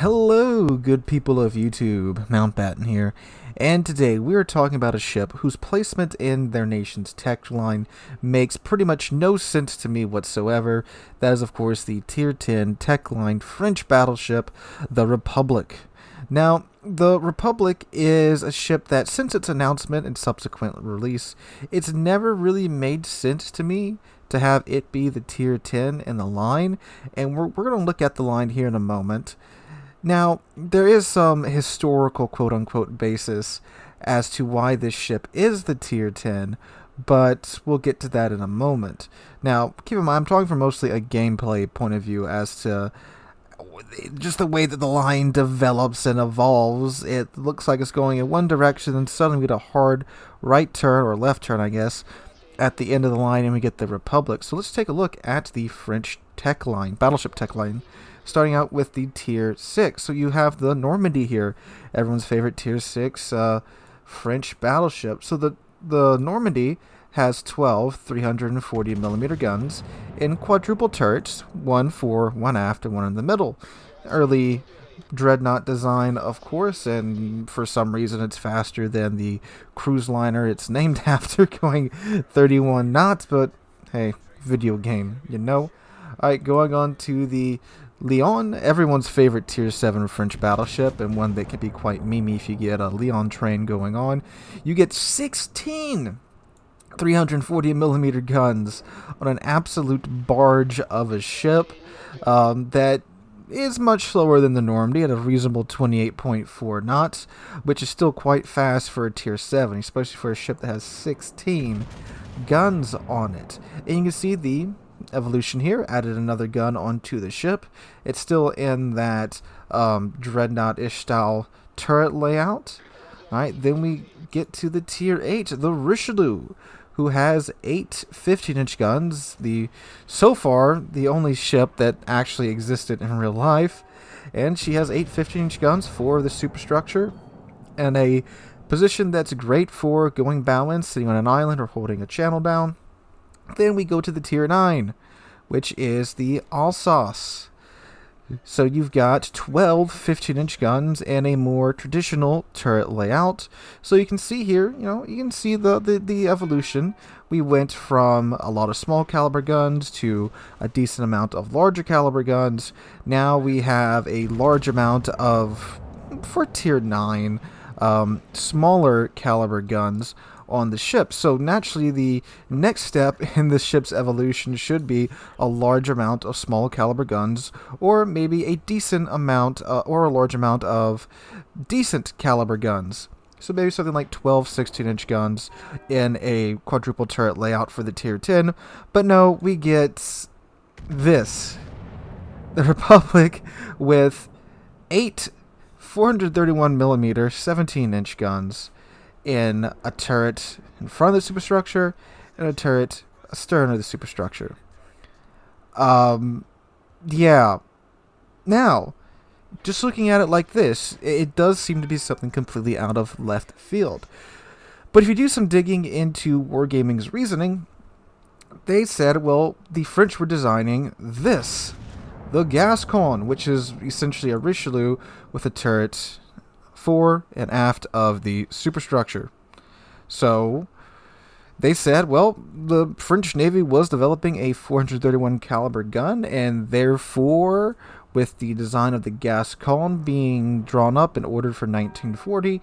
Hello, good people of YouTube, Mountbatten here, and today we are talking about a ship whose placement in their nation's tech line makes pretty much no sense to me whatsoever. That is, of course, the Tier 10 tech line French battleship, the Republique. Now, the Republique is a ship that, since its announcement and subsequent release, it's never really made sense to me to have it be the Tier 10 in the line, and we're going to look at the line here in a moment. Now, there is some historical quote-unquote basis as to why this ship is the Tier 10, but we'll get to that in a moment. Now, keep in mind, I'm talking from mostly a gameplay point of view as to just the way that the line develops and evolves. It looks like it's going in one direction, and suddenly we get a hard right turn, or left turn, I guess, at the end of the line, and we get the Republic. So let's take a look at the French tech line, battleship tech line, starting out with the Tier 6. So you have the Normandy here, everyone's favorite Tier 6 French battleship. So the Normandy has 12 340mm guns in quadruple turrets, one fore, one aft, and one in the middle. Early dreadnought design, of course, and for some reason it's faster than the cruise liner it's named after, going 31 knots, but hey, video game, you know. Alright, going on to the Lyon, everyone's favorite Tier 7 French battleship, and one that can be quite memey if you get a Lyon train going on. You get 16 340mm guns on an absolute barge of a ship that is much slower than the Normandy at a reasonable 28.4 knots, which is still quite fast for a Tier 7, especially for a ship that has 16 guns on it. And you can see the evolution here, added another gun onto the ship. It's still in that dreadnought-ish style turret layout. Alright, then we get to the Tier 8, the Richelieu, who has 8 15-inch guns, so far the only ship that actually existed in real life, and she has 8 15-inch guns for the superstructure, and a position that's great for going bow in, sitting on an island, or holding a channel down. Then we go to the Tier 9, which is the Alsace. So you've got 12 15-inch guns and a more traditional turret layout. So you can see here, you can see the evolution. We went from a lot of small caliber guns to a decent amount of larger caliber guns. Now we have a large amount of, for Tier 9, smaller caliber guns on the ship. So naturally the next step in the ship's evolution should be a large amount of small caliber guns, or maybe a decent amount or a large amount of decent caliber guns. So maybe something like 12 16-inch guns in a quadruple turret layout for the Tier 10. But no, we get this, the Republic, with 8 431mm 17-inch guns in a turret in front of the superstructure and a turret astern of the superstructure. Yeah. Now, just looking at it like this, it does seem to be something completely out of left field. But if you do some digging into Wargaming's reasoning, they said, well, the French were designing this, the Gascon, which is essentially a Richelieu with a turret fore and aft of the superstructure. So they said, well, the French Navy was developing a 431 caliber gun, and therefore, with the design of the Gascon being drawn up and ordered for 1940,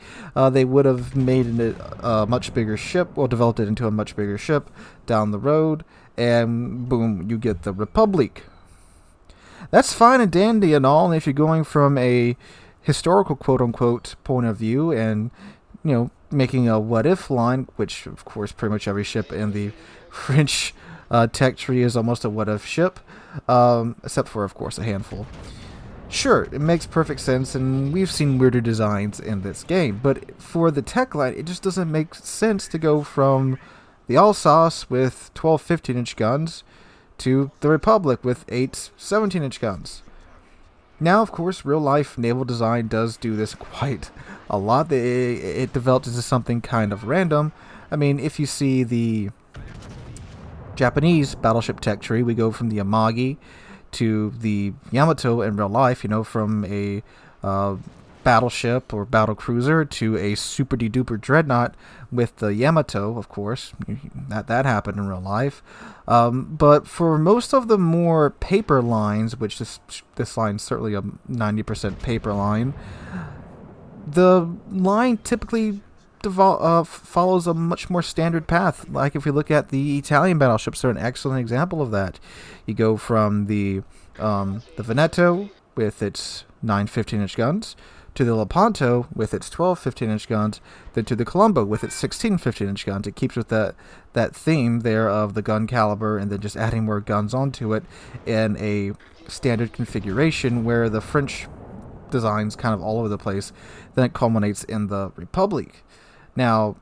they would have made it a much bigger ship, or developed it into a much bigger ship down the road, and boom, you get the Republique. That's fine and dandy and all, and if you're going from a historical quote-unquote point of view and, making a what-if line, which, of course, pretty much every ship in the French tech tree is almost a what-if ship, except for, of course, a handful. Sure, it makes perfect sense, and we've seen weirder designs in this game, but for the tech line, it just doesn't make sense to go from the Alsace with 12 15-inch guns to the Republic with 8 17-inch guns. Now, of course, real-life naval design does do this quite a lot. It develops into something kind of random. I mean, if you see the Japanese battleship tech tree, we go from the Amagi to the Yamato in real life, from a battleship or battle cruiser to a super duper dreadnought with the Yamato, of course. That happened in real life. But for most of the more paper lines, which this line's certainly a 90% paper line, the line typically follows a much more standard path. Like if you look at the Italian battleships, they're an excellent example of that. You go from the Veneto with its 9 15-inch guns, to the Lepanto with its 12 15-inch guns, then to the Colombo with its 16 15-inch guns. It keeps with that theme there of the gun caliber and then just adding more guns onto it in a standard configuration, where the French design's kind of all over the place. Then it culminates in the Republique. Now,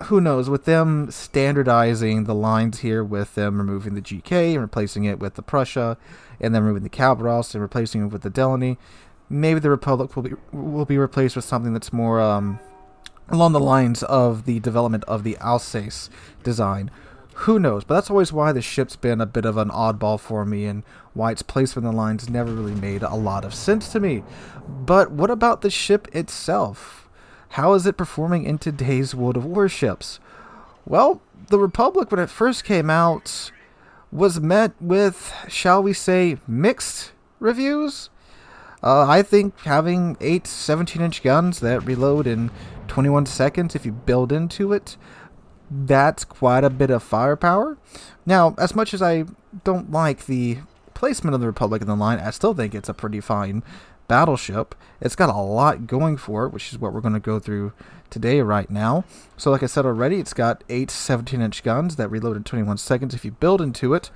who knows, with them standardizing the lines here, with them removing the GK and replacing it with the Prussia, and then removing the Calvados and replacing it with the Delany, maybe the Republic will be replaced with something that's more along the lines of the development of the Alsace design. Who knows? But that's always why the ship's been a bit of an oddball for me, and why its placement in the lines never really made a lot of sense to me. But what about the ship itself? How is it performing in today's World of Warships? Well, the Republic, when it first came out, was met with, shall we say, mixed reviews. I think having 8 17-inch guns that reload in 21 seconds, if you build into it, that's quite a bit of firepower. Now, as much as I don't like the placement of the Republic in the line, I still think it's a pretty fine battleship. It's got a lot going for it, which is what we're going to go through today right now. So like I said already, it's got 8 17-inch guns that reload in 21 seconds if you build into it.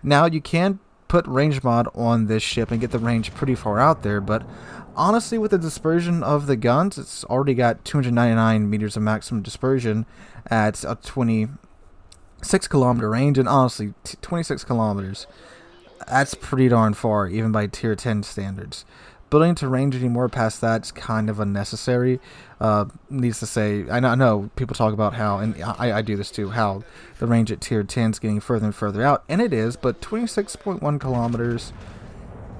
Now, you can put range mod on this ship and get the range pretty far out there, but honestly, with the dispersion of the guns, it's already got 299 meters of maximum dispersion at a 26 kilometer range, and honestly, 26 kilometers, that's pretty darn far, even by tier 10 standards. Building to range anymore past that's kind of unnecessary. Needs to say, I know people talk about how, and I do this too, how the range at tier 10 is getting further and further out, and it is, but 26.1 kilometers,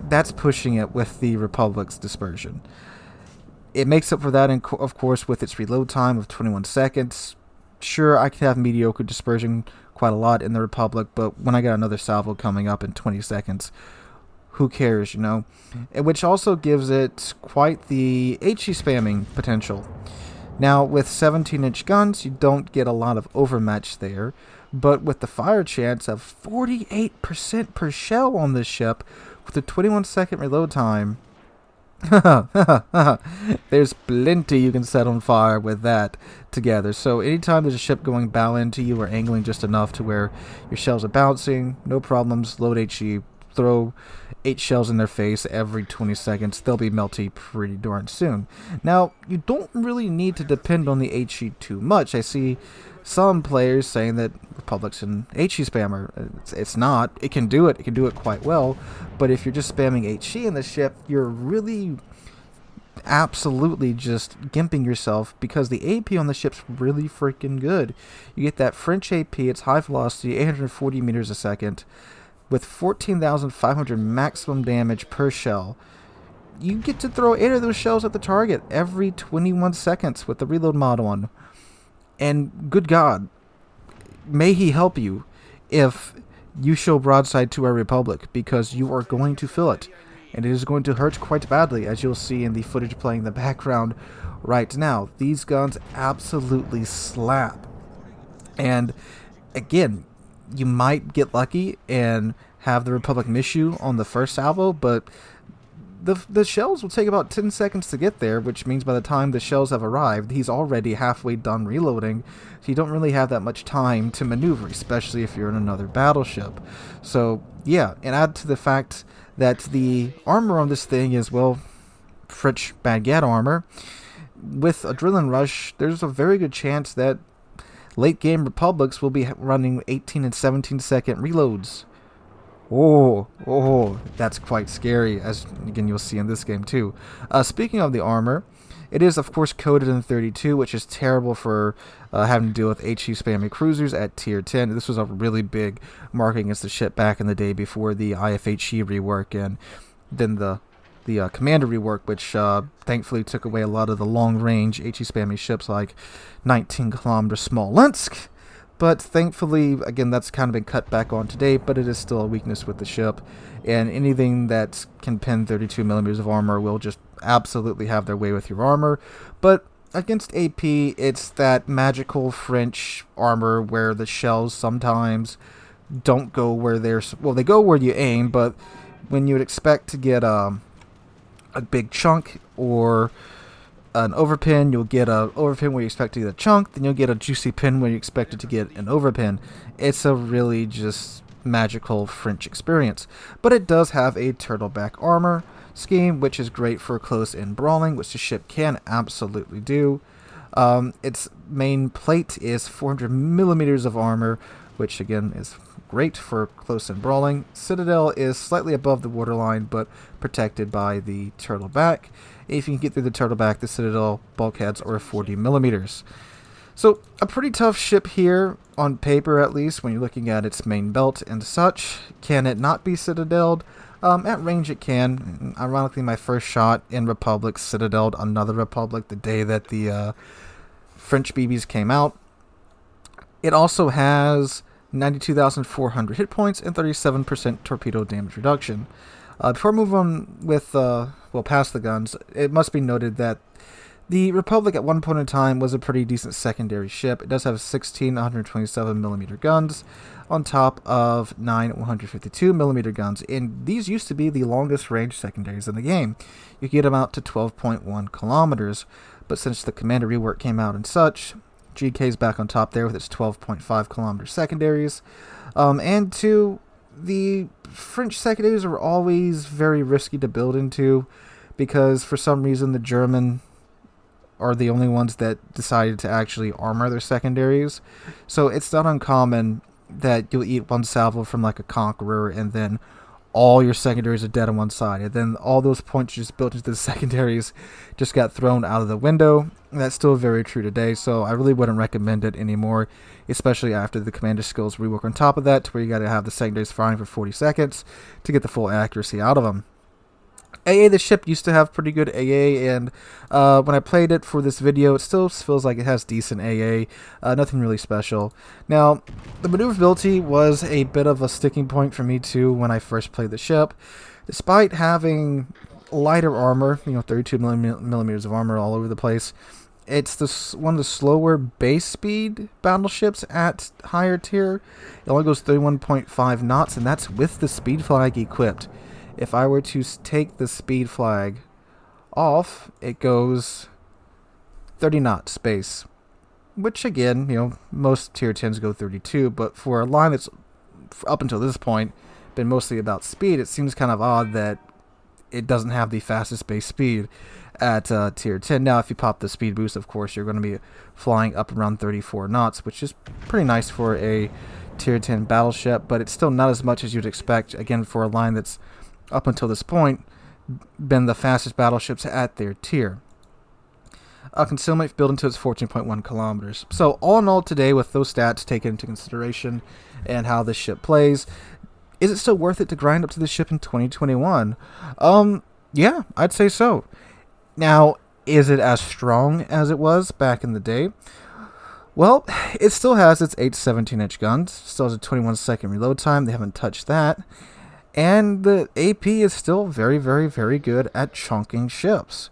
that's pushing it with the Republic's dispersion. It makes up for that, of course, with its reload time of 21 seconds. Sure, I can have mediocre dispersion quite a lot in the Republic, but when I got another salvo coming up in 20 seconds, who cares, you know? Which also gives it quite the HE spamming potential. Now, with 17-inch guns, you don't get a lot of overmatch there, but with the fire chance of 48% per shell on this ship, with a 21-second reload time, there's plenty you can set on fire with that together. So anytime there's a ship going bow into you or angling just enough to where your shells are bouncing, no problems, load HE, throw 8 shells in their face every 20 seconds, they'll be melty pretty darn soon. Now, you don't really need to depend on the HE too much. I see some players saying that Republic's an HE spammer. It's not. It can do it. It can do it quite well. But if you're just spamming HE in the ship, you're really absolutely just gimping yourself, because the AP on the ship's really freaking good. You get that French AP, it's high velocity, 840 meters a second, with 14,500 maximum damage per shell. You get to throw 8 of those shells at the target every 21 seconds with the reload mod on. And good God, may he help you if you show broadside to our Republic, because you are going to feel it. And it is going to hurt quite badly, as you'll see in the footage playing in the background right now. These guns absolutely slap. And again, you might get lucky and have the Republic miss you on the first salvo, but the shells will take about 10 seconds to get there, which means by the time the shells have arrived, he's already halfway done reloading, so you don't really have that much time to maneuver, especially if you're in another battleship. So, yeah, and add to the fact that the armor on this thing is, well, French baguette armor. With Adrenaline Rush, there's a very good chance that late-game Republics will be running 18 and 17-second reloads. Oh, that's quite scary, as again you'll see in this game too. Speaking of the armor, it is of course coded in 32, which is terrible for having to deal with HE spammy cruisers at tier 10. This was a really big mark against the ship back in the day before the IFHE rework, and then the the commander rework, which thankfully took away a lot of the long-range HE spammy ships like 19-kilometer Smolensk. But thankfully, again, that's kind of been cut back on today, but it is still a weakness with the ship. And anything that can pin 32 millimeters of armor will just absolutely have their way with your armor. But against AP, it's that magical French armor where the shells sometimes don't go where they're... Well, they go where you aim, but when you would expect to get a big chunk or an overpin, you'll get a overpin where you expect to get a chunk, then you'll get a juicy pin where you expect it to get an overpin. It's a really just magical French experience. But it does have a turtleback armor scheme, which is great for close-in brawling, which the ship can absolutely do. Its main plate is 400 millimeters of armor, which again is great for close-in brawling. Citadel is slightly above the waterline, but protected by the turtleback. If you can get through the turtleback, the Citadel bulkheads are 40 millimeters. So a pretty tough ship here, on paper at least, when you're looking at its main belt and such. Can it not be Citadeled? At range it can. Ironically, my first shot in Republic Citadeled another Republic the day that the French BBs came out. It also has 92,400 hit points and 37% torpedo damage reduction. Before I move on with, past the guns, it must be noted that the Republic at one point in time was a pretty decent secondary ship. It does have 16 127mm guns on top of 9 152mm guns, and these used to be the longest range secondaries in the game. You get them out to 12.1 kilometers, but since the Commander rework came out and such, GK's back on top there with its 12.5 kilometer secondaries. And two, the French secondaries are always very risky to build into because for some reason the German are the only ones that decided to actually armor their secondaries. So it's not uncommon that you'll eat one salvo from like a Conqueror and then all your secondaries are dead on one side, and then all those points you just built into the secondaries just got thrown out of the window. And that's still very true today, so I really wouldn't recommend it anymore, especially after the commander skills rework on top of that, to where you got to have the secondaries firing for 40 seconds to get the full accuracy out of them. AA, the ship used to have pretty good AA, and when I played it for this video, it still feels like it has decent AA, nothing really special. Now, the maneuverability was a bit of a sticking point for me too when I first played the ship. Despite having lighter armor, 32 millimeters of armor all over the place, it's one of the slower base speed battleships at higher tier. It only goes 31.5 knots, and that's with the speed flag equipped. If I were to take the speed flag off, it goes 30 knots base, which again, most tier 10s go 32, but for a line that's up until this point been mostly about speed, it seems kind of odd that it doesn't have the fastest base speed at tier 10. Now, if you pop the speed boost, of course, you're going to be flying up around 34 knots, which is pretty nice for a tier 10 battleship, but it's still not as much as you'd expect, again, for a line that's up until this point been the fastest battleships at their tier. Concealment built into its 14.1 kilometers. So all in all today, with those stats taken into consideration and how this ship plays, is it still worth it to grind up to this ship in 2021? Yeah, I'd say so. Now, is it as strong as it was back in the day? Well, it still has its 8 17-inch guns, still has a 21-second reload time, they haven't touched that. And the AP is still very, very, very good at chunking ships.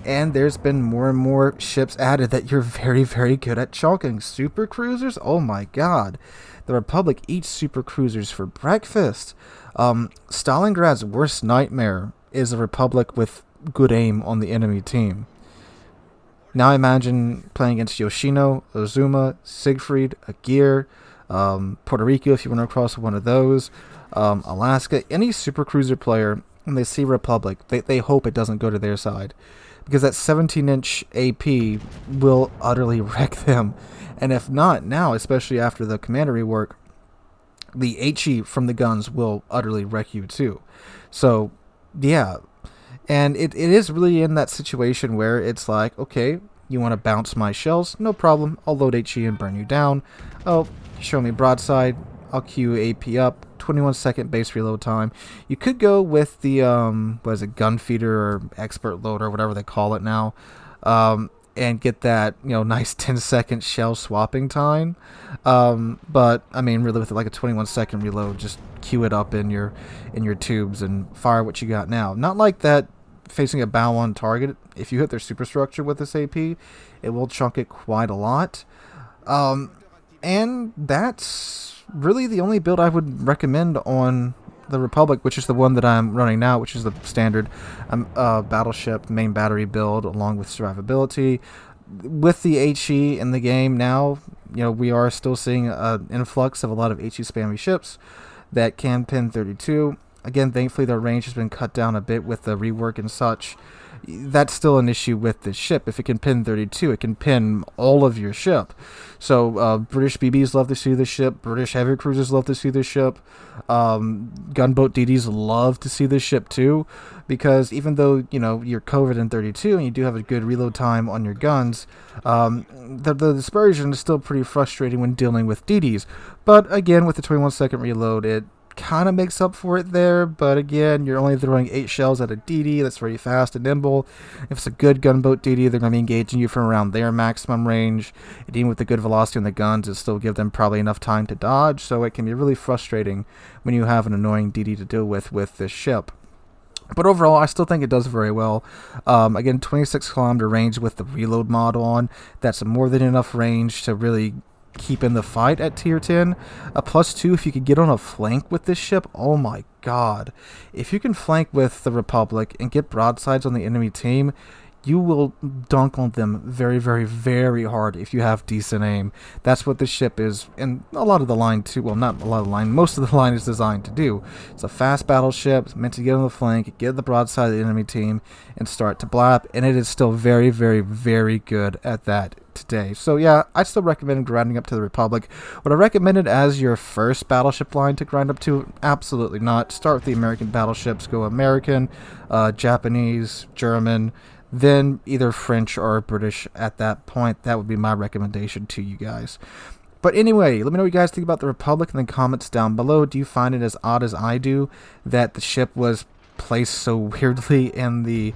And there's been more and more ships added that you're very, very good at chunking. Super cruisers? Oh my god. The Republic eats super cruisers for breakfast. Stalingrad's worst nightmare is a Republic with good aim on the enemy team. Now imagine playing against Yoshino, Ozuma, Siegfried, Aguirre, Puerto Rico if you run across one of those. Alaska, any super cruiser player, when they see Republic, they hope it doesn't go to their side, because that 17-inch AP will utterly wreck them. And if not now, especially after the commander rework, the HE from the guns will utterly wreck you too. So yeah, and it is really in that situation where it's like, okay, you want to bounce my shells? No problem, I'll load HE and burn you down. Oh, show me broadside, I'll queue AP up, 21-second base reload time. You could go with the, what is it, gun feeder or expert loader, whatever they call it now, and get that, nice 10-second shell swapping time. But, I mean, really with like a 21-second reload, just queue it up in your tubes and fire what you got now. Not like that facing a bow on target. If you hit their superstructure with this AP, it will chunk it quite a lot. And that's really the only build I would recommend on the Republic, which is the one that I'm running now, which is the standard Battleship main battery build along with survivability. With the HE in the game now, we are still seeing an influx of a lot of HE spammy ships that can pin 32. Again, thankfully their range has been cut down a bit with the rework and such. That's still an issue with this ship. If it can pin 32, it can pin all of your ship. So British BBs love to see this ship. British heavy cruisers love to see this ship. Gunboat DDs love to see this ship too, because even though you're covered in 32 and you do have a good reload time on your guns, the dispersion is still pretty frustrating when dealing with DDs. But again, with the 21-second reload, it kind of makes up for it there, but again, you're only throwing 8 shells at a DD. That's very fast and nimble. If it's a good gunboat DD, they're going to be engaging you from around their maximum range, and even with the good velocity on the guns, it still give them probably enough time to dodge, so it can be really frustrating when you have an annoying DD to deal with this ship. But overall, I still think it does very well. Again, 26-kilometer range with the reload mod on. That's more than enough range to really keep in the fight at tier 10. A +2 if you could get on a flank with this ship. Oh my god. If you can flank with the Republic and get broadsides on the enemy team, you will dunk on them very, very, very hard if you have decent aim. That's what this ship is, and a lot of the line too. Well, not a lot of the line. Most of the line is designed to do. It's a fast battleship. It's meant to get on the flank, get the broadside of the enemy team, and start to blap. And it is still very, very, very good at that today. So yeah, I still recommend grinding up to the Republic. Would I recommend it as your first battleship line to grind up to? Absolutely not. Start with the American battleships. Go American, Japanese, German, then either French or British at that point. That would be my recommendation to you guys. But anyway, let me know what you guys think about the Republic in the comments down below. Do you find it as odd as I do that the ship was placed so weirdly in the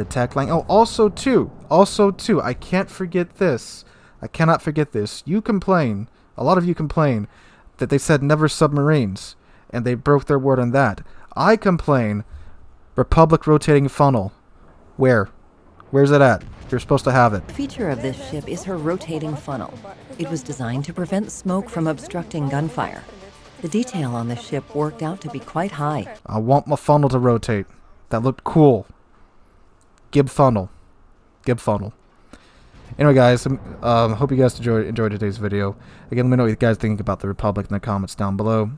tech line? Oh, also too, I can't forget this. I cannot forget this. You complain, a lot of you complain, that they said never submarines, and they broke their word on that. I complain, Republic rotating funnel. Where's it at? You're supposed to have it. The feature of this ship is her rotating funnel. It was designed to prevent smoke from obstructing gunfire. The detail on the ship worked out to be quite high. I want my funnel to rotate. That looked cool. Gib funnel. Anyway, guys, hope you guys enjoyed today's video. Again, let me know what you guys think about the Republic in the comments down below.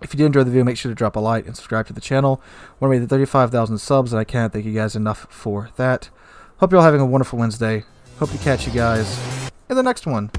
If you did enjoy the video, make sure to drop a like and subscribe to the channel. We're going to 35,000 subs, and I can't thank you guys enough for that. Hope you're all having a wonderful Wednesday. Hope to catch you guys in the next one.